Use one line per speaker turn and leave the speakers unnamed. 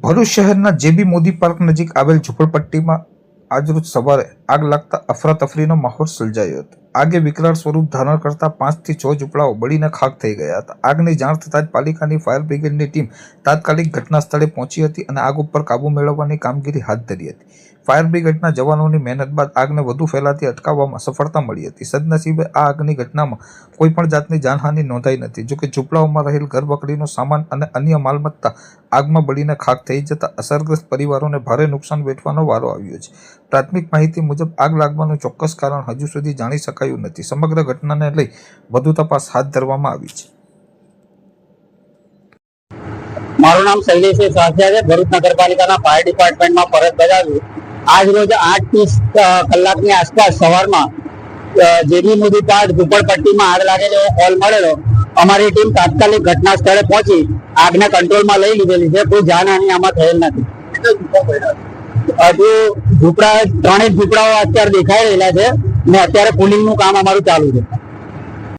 ભરૂચ શહેરના જેબી મોદી પાર્ક નજીક આવેલ ઝૂંપડપટ્ટીમાં આજરોજ સવારે આગ લાગતા અફરાતફરીનો માહોલ સર્જાયો હતો. આગે વિકરાળ સ્વરૂપ ધારણ કરતા 5 થી 6 ઝૂંપડાઓ બળીને ખાખ થઈ ગયા હતા. આગની જાણ થતાં જ પાલિકાની ફાયર બ્રિગેડની ટીમ તાત્કાલિક ઘટના સ્થળે પહોંચી હતી અને આગ ઉપર કાબૂ મેળવવાની કામગીરી હાથ ધરી હતી. ફાયર બ્રિગેડના જવાનોની મહેનત બાદ આગને વધુ ફેલાતી અટકાવવામાં સફળતા મળી હતી. સદનસીબે આ આગની ઘટનામાં કોઈ પણ જાતની જાનહાનિ નોંધાઈ નથી. જોકે ઝૂંપડાઓમાં રહેલ ઘરવકરીનો સામાન અને અન્ય માલમત્તા આગમાં બળીને ખાખ થઈ જતા અસરગ્રસ્ત પરિવારોને ભારે નુકસાન વેઠવાનો વારો આવ્યો છે. પ્રાથમિક માહિતી મુજબ આગ લાગવાનું ચોક્કસ કારણ હજુ સુધી જાણી શકાયું નથી. સમગ્ર ઘટનાને લઈ વધુ તપાસ હાથ ધરવામાં આવી છે.
મારું નામ શૈલેષ સાસિયા છે. ભરૂચ નગરપાલિકાના ફાયર ડિપાર્ટમેન્ટમાં ફરજ બજાવું. આજ રોજ 8:30 કલાકની આસપાસ સવારમાં જેબી મોદી પાર્ક ઝૂંપડપટ્ટીમાં આગ લાગેલી એવો કોલ મળેલો. અમારી ટીમ તાત્કાલિક ઘટના સ્થળે પહોંચી આગને કંટ્રોલમાં લઈ લીધેલી છે. કોઈ જાનહાનિ આમાં થયેલ નથી. હજુ ત્રણેક ઝૂંપડાઓ અત્યારે દેખાઈ રહેલા છે ને અત્યારે પુલિંગનું કામ અમારું ચાલુ છે.